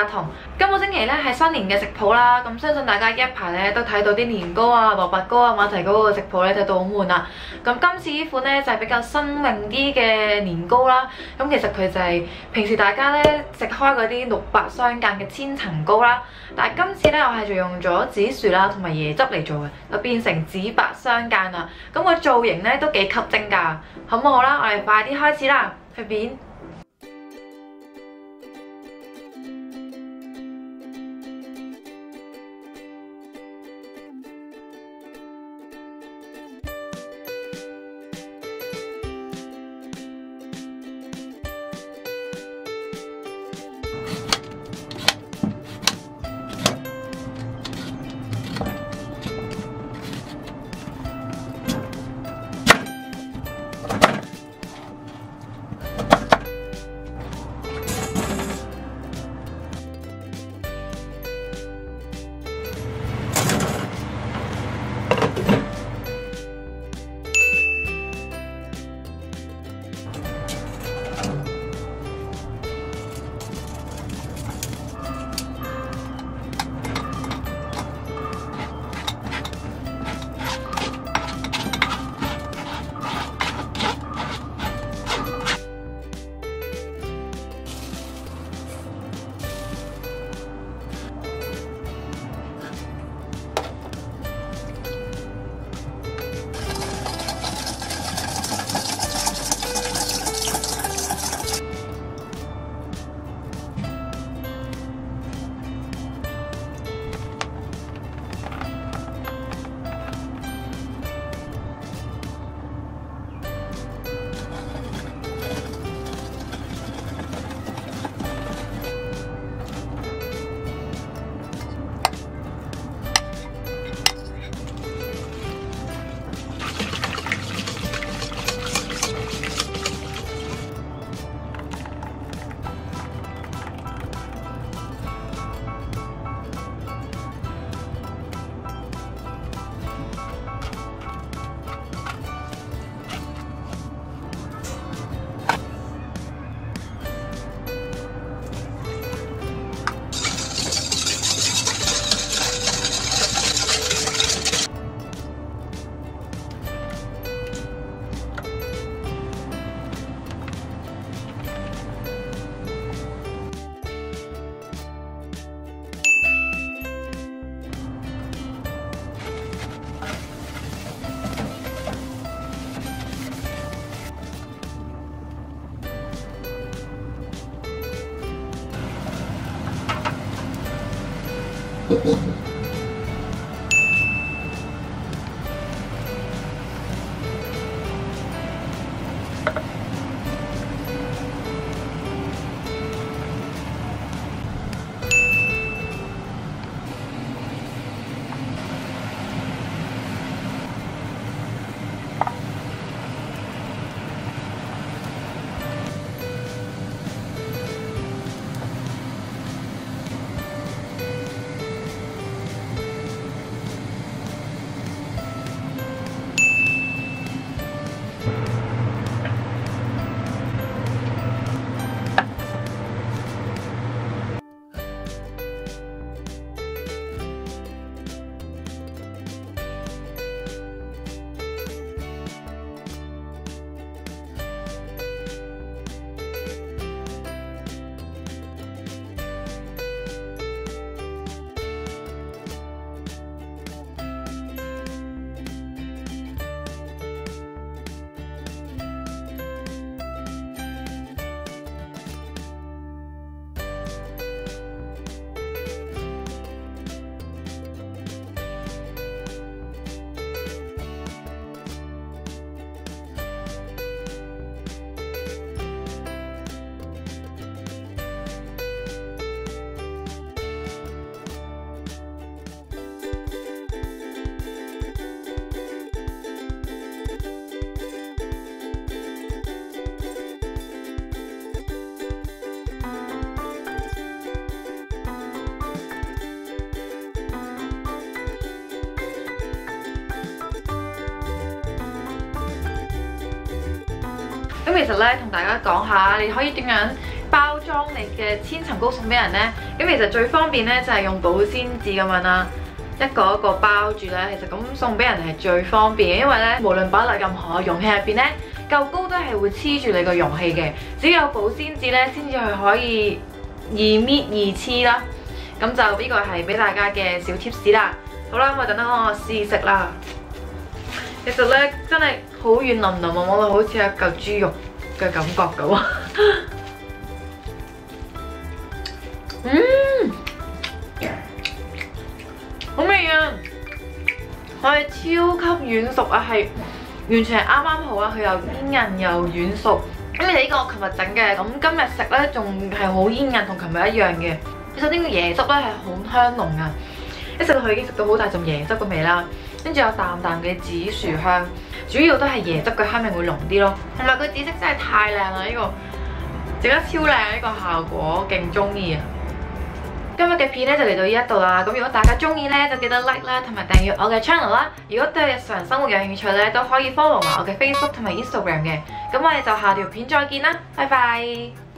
阿彤。今個星期咧係新年嘅食譜啦，咁相信大家一排咧都睇到啲年糕啊、蘿蔔糕啊、馬蹄糕嘅食譜咧睇到好悶啦。咁今次呢款咧就係比較新穎啲嘅年糕啦。咁其實佢就係平時大家咧食開嗰啲綠白相間嘅千層糕啦，但係今次咧我係就用咗紫薯啦同埋椰汁嚟做嘅，就變成紫白相間啦。咁個造型咧都幾吸睛㗎，好唔好啦？我哋快啲開始啦，去片。咁其實咧，同大家講下，你可以點樣包裝你嘅千層糕送俾人呢？咁其實最方便呢，就係用保鮮紙咁樣啦，一個一個包住咧。其實咁送俾人係最方便嘅，因為咧無論擺落任何嘅容器入邊咧，嚿糕都係會黐住你個容器嘅。只有保鮮紙咧，先至係可以易搣易黐啦。咁就呢個係俾大家嘅小 tips 啦。好啦，咁就等我試食啦。其實咧真係好軟腍腍，摸到好似一嚿豬肉嘅感覺咁啊！好味啊！佢係超級軟熟啊，係完全係啱啱好啊！佢又煙韌又軟熟。咁你哋呢個我琴日整嘅，咁今日食咧仲係好煙韌，同琴日一樣嘅。其實呢個椰汁咧係好香濃啊！一食到佢已經食到好大陣椰汁嘅味啦，跟住有淡淡嘅紫薯香，主要都係椰汁嘅香味會濃啲咯。同埋佢紫色真係太靚啦！呢個整得超靚，呢個效果勁中意啊！今日嘅片咧就嚟到呢一度啦。咁如果大家中意咧，就記得 like 啦，同埋訂閱我嘅 channel 啦。如果對日常生活有興趣咧，都可以 follow 埋我嘅 Facebook 同埋 Instagram 嘅。咁我哋就下條片再見啦，拜拜。